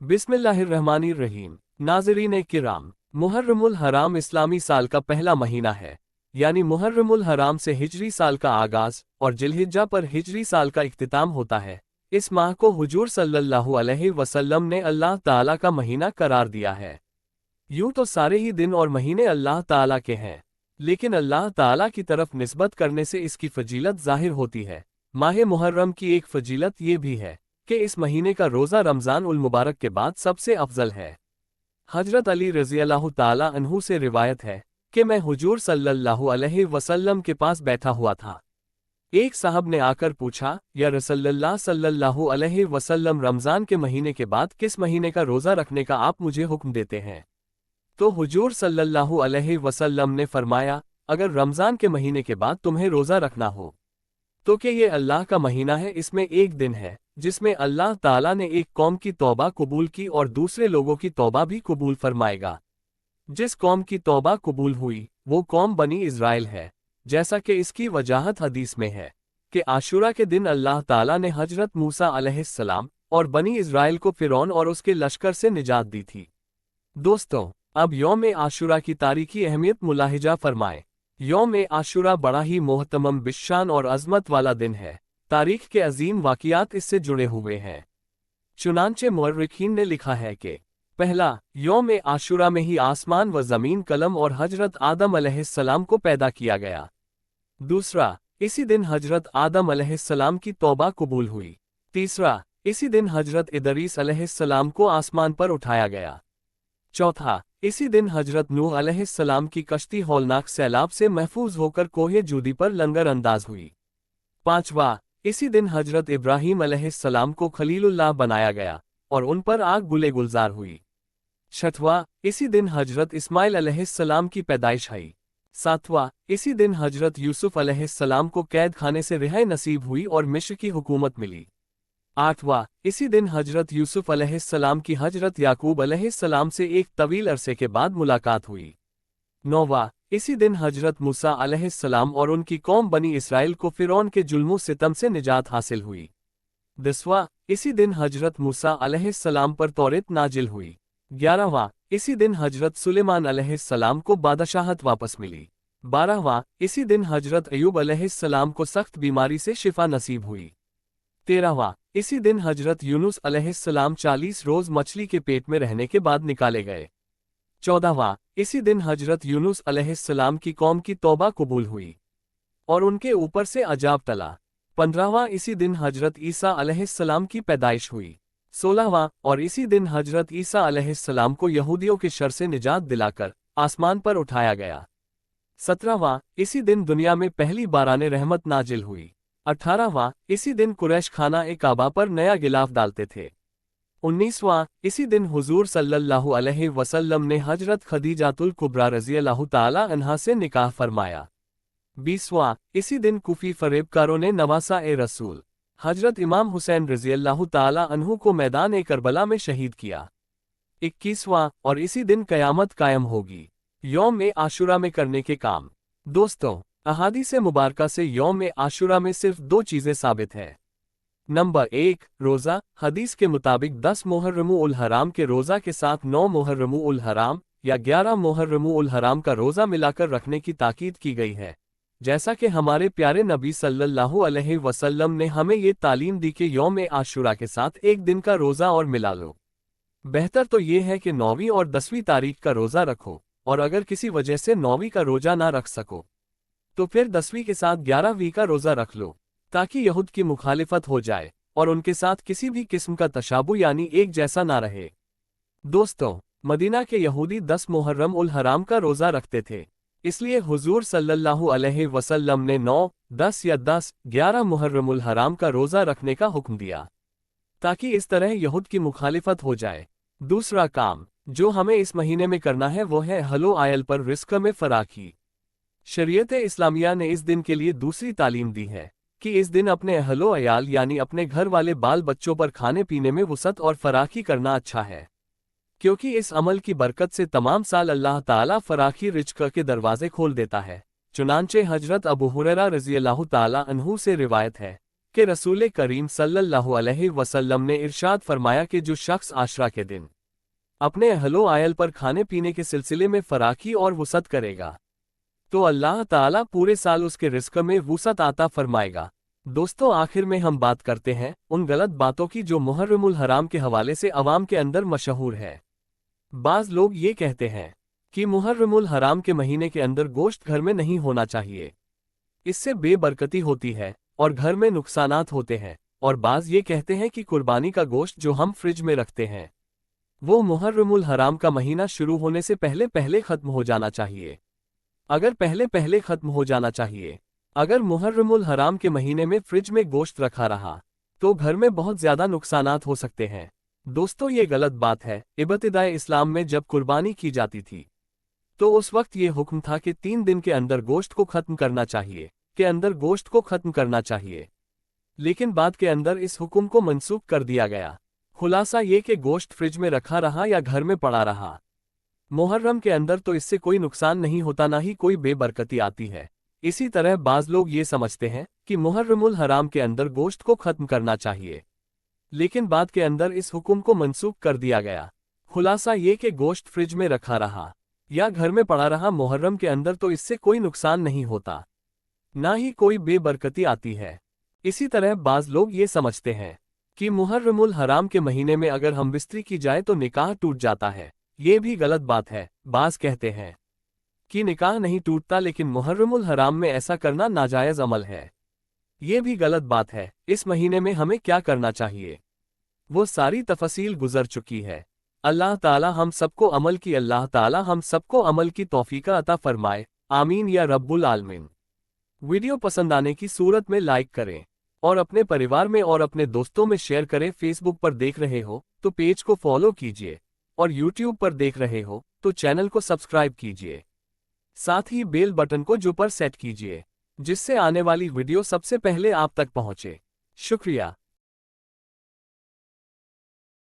बिस्मिल्लाहिर्रहमानिर्रहीम। नाज़रीन किराम, मुहर्रमुल हराम इस्लामी साल का पहला महीना है, यानी मुहर्रमुल हराम से हिजरी साल का आगाज और जिलहिज्जा पर हिजरी साल का इख्तिताम होता है। इस माह को हुजूर सल्लल्लाहु अलैहि वसल्लम ने अल्लाह ताला का महीना करार दिया है। यूं तो सारे ही दिन और महीने अल्लाह ताला के हैं, लेकिन अल्लाह ताला की तरफ निस्बत करने से इसकी फजीलत जाहिर होती है। माह मुहर्रम की एक फजीलत ये भी है कि इस महीने का रोज़ा रमज़ान उल मुबारक के बाद सबसे अफजल है। हजरत अली रज़ी अल्लाह ताला अन्हु से रिवायत है कि मैं हुजूर सल्लल्लाहु अलैहि वसल्लम के पास बैठा हुआ था। एक साहब ने आकर पूछा, या रसूलल्लाह सल्लल्लाहु अलैहि वसल्लम, रमज़ान के महीने के बाद किस महीने का रोज़ा रखने का आप मुझे हुक्म देते हैं? तो हुजूर सल्लल्लाहु अलैहि वसल्लम ने फरमाया, अगर रमज़ान के महीने के बाद तुम्हें रोज़ा रखना हो तो कि ये अल्लाह का महीना है, इसमें एक दिन है जिसमें अल्लाह ताला ने एक कौम की तौबा कबूल की और दूसरे लोगों की तौबा भी कबूल फरमाएगा। जिस कौम की तौबा कबूल हुई वो कौम बनी इज़राइल है, जैसा कि इसकी वजाहत हदीस में है कि आशूरा के दिन अल्लाह ताला ने हजरत मूसा अलैहिस्सलाम और बनी इज़राइल को फ़िरौन और उसके लश्कर से निजात दी थी। दोस्तों, अब यौम आशूरा की तारीखी अहमियत मुलाहिजा फरमाएं। यौम आशूरा बड़ा ही मोहतमम, बिशान और अज़मत वाला दिन है। तारीख के अजीम वाक़ियात इससे जुड़े हुए हैं। चुनांचे मुअर्रिखीन ने लिखा है कि पहला, यौम आशूरा में ही आसमान व ज़मीन, कलम और हजरत आदम अलैहिस्सलाम को पैदा किया गया। दूसरा, इसी दिन हजरत आदम अलैहिस्सलाम की तौबा कबूल हुई। तीसरा, इसी दिन हजरत इदरीस अलैहिस्सलाम को आसमान पर उठाया गया। चौथा, इसी दिन हजरत नूह अलैहिस्सलाम की कश्ती हौलनाक सैलाब से महफूज होकर कोहे जूदी पर लंगर अंदाज हुई। पांचवा, इसी दिन हजरत इब्राहीम अलैहिस्सलाम को खलीलुल्लाह बनाया गया और उन पर आग गुले गुलजार हुई। छठवां, इसी दिन हजरत इस्माइल अलैहिस्सलाम की पैदाइश हुई। सातवां, इसी दिन हजरत यूसुफ अलैहिस्सलाम को कैद खाने से रिहाई नसीब हुई और मिस्र की हुकूमत मिली। आठवां, इसी दिन हजरत यूसुफ अलैहिस्सलाम की हजरत याकूब अलैहिस्सलाम से एक तवील अरसे के बाद मुलाकात हुई। नौवां, इसी दिन हजरत मूसा अलैहिस्सलाम और उनकी कौम बनी इसराइल को फ़िरौन के जुल्मों सितम से निजात हासिल हुई। 10वां, इसी दिन हजरत मूसा अलैहिस्सलाम पर तौरेत नाजिल हुई। 11वां, इसी दिन हजरत सुलेमान अलैहिस्सलाम को बादशाहत वापस मिली। 12वां, इसी दिन हजरत अयूब अलैहिस्सलाम को सख्त बीमारी से शिफा नसीब हुई। 13वां, इसी दिन हजरत यूनुस अलैहिस्सलाम 40 रोज़ मछली के पेट में रहने के बाद निकाले गए। 14वां, इसी दिन हजरत यूनुस अलैहिस्सलाम की कौम की तौबा कबूल हुई और उनके ऊपर से अजाब टला। 15वां, इसी दिन हजरत ईसा अलैहिस्सलाम की पैदाइश हुई। 16वां, और इसी दिन हजरत ईसा अलैहिस्सलाम को यहूदियों के शर से निजात दिलाकर आसमान पर उठाया गया। 17वां, इसी दिन दुनिया में पहली बाराने रहमत नाजिल हुई। 18वां, इसी दिन कुरैश खाना ए काबा पर नया गिलाफ डालते थे। 19वां, इसी दिन हुजूर सल्लल्लाहु अलैहि वसल्लम ने हजरत खदीजातुल कुबरा रज़ी अल्लाहु ताला अन्हा से निकाह फरमाया। 20वां, इसी दिन कुफी फरेबकारों ने नवासा ए रसूल हजरत इमाम हुसैन रज़ी अल्लाहु ताला अन्हु को मैदान ए करबला में शहीद किया। 21वां, और इसी दिन कयामत कायम होगी। यौम ए आशूरा में करने के काम। दोस्तों, अहादीस मुबारका से यौम ए आशूरा में सिर्फ दो चीज़ें साबित है। नंबर 1, रोज़ा। हदीस के मुताबिक 10 मुहर्रमुल हराम के रोज़ा के साथ 9 मुहर्रमुल हराम या 11 मुहर्रमुल हराम का रोज़ा मिलाकर रखने की ताकीद की गई है, जैसा कि हमारे प्यारे नबी सल्लल्लाहु अलैहि वसल्लम ने हमें ये तालीम दी कि यौम ए आशूरा के साथ एक दिन का रोज़ा और मिला लो। बेहतर तो ये है कि 9वीं और 10वीं तारीख का रोज़ा रखो, और अगर किसी वजह से 9वीं का रोज़ा ना रख सको तो फिर 10वीं के साथ 11वीं का रोज़ा रख लो, ताकि यहूद की मुखालिफत हो जाए और उनके साथ किसी भी किस्म का तशाबु यानी एक जैसा ना रहे। दोस्तों, मदीना के यहूदी 10 मुहर्रम उल हराम का रोज़ा रखते थे, इसलिए हुजूर सल्लल्लाहु अलैहि वसल्लम ने 9, 10 या 10, 11 मुहर्रम उल हराम का रोज़ा रखने का हुक्म दिया, ताकि इस तरह यहूद की मुखालिफत हो जाए। दूसरा काम जो हमें इस महीने में करना है वो है हलो आयल पर रिस्क में फराखी। शरीयत इस्लामिया ने इस दिन के लिए दूसरी तालीम दी है कि इस दिन अपने अहलो अयाल यानी अपने घर वाले बाल बच्चों पर खाने पीने में वसअत और फराखी करना अच्छा है, क्योंकि इस अमल की बरकत से तमाम साल अल्लाह ताला फराखी रिज़्क़ के दरवाजे खोल देता है। चुनांचे हजरत अबू हुरैरा रज़ी अल्लाहु ताला अन्हु से रिवायत है कि रसूल करीम सल्लल्लाहु अलैहि वसल्लम ने इरशाद फरमाया कि जो शख्स आशरा के दिन अपने अहलो आयल पर खाने पीने के सिलसिले में फराकी और वुसअत करेगा तो अल्लाह ताला पूरे साल उसके रिस्क में वुसअत आता फरमाएगा। दोस्तों, आखिर में हम बात करते हैं उन गलत बातों की जो मुहर्रमुल हराम के हवाले से अवाम के अंदर मशहूर है। बाज लोग ये कहते हैं कि मुहर्रमुल हराम के महीने के अंदर गोश्त घर में नहीं होना चाहिए, इससे बेबरकती होती है और घर में नुकसानात होते हैं। और बाज ये कहते हैं कि कुर्बानी का गोश्त जो हम फ्रिज में रखते हैं वो मुहर्रमुल हराम का महीना शुरू होने से पहले पहले खत्म हो जाना चाहिए। अगर पहले पहले खत्म हो जाना चाहिए, अगर मुहर्रमुल हराम के महीने में फ्रिज में गोश्त रखा रहा तो घर में बहुत ज्यादा नुकसानात हो सकते हैं। दोस्तों, ये गलत बात है। इब्तिदाए इस्लाम में जब कुर्बानी की जाती थी तो उस वक्त ये हुक्म था कि 3 दिन के अंदर गोश्त को खत्म करना चाहिए, गोश्त को खत्म करना चाहिए। लेकिन बाद के अंदर इस हुक्म को मनसूख कर दिया गया। खुलासा ये कि गोश्त फ्रिज में रखा रहा या घर में पड़ा रहा, मुहर्रम के अंदर तो इससे कोई नुकसान नहीं होता, ना ही कोई बेबरकती आती है। इसी तरह बाज लोग ये समझते हैं कि मुहर्रमुल हराम के अंदर गोश्त को खत्म करना चाहिए, लेकिन बाद के अंदर इस हुक्म को मनसूख कर दिया गया। खुलासा ये कि गोश्त फ्रिज में रखा रहा या घर में पड़ा रहा मुहर्रम के अंदर तो इससे कोई नुकसान नहीं होता, ना ही कोई बेबरकती आती है। इसी तरह बाज लोग ये समझते हैं कि मुहर्रमुल हराम के महीने में अगर हम बिस्तरी की जाए तो निकाह टूट जाता है। ये भी गलत बात है। बाज कहते हैं कि निकाह नहीं टूटता, लेकिन मुहर्रमुल हराम में ऐसा करना नाजायज अमल है। ये भी गलत बात है। इस महीने में हमें क्या करना चाहिए वो सारी तफसील गुजर चुकी है। अल्लाह ताला हम सबको अमल की तौफीक अता फरमाए। आमीन या रब्बुल आलमीन। वीडियो पसंद आने की सूरत में लाइक करें और अपने परिवार में और अपने दोस्तों में शेयर करें। फेसबुक पर देख रहे हो तो पेज को फॉलो कीजिए और यूट्यूब पर देख रहे हो तो चैनल को सब्सक्राइब कीजिए। साथ ही बेल बटन को जो पर सेट कीजिए, जिससे आने वाली वीडियो सबसे पहले आप तक पहुंचे। शुक्रिया।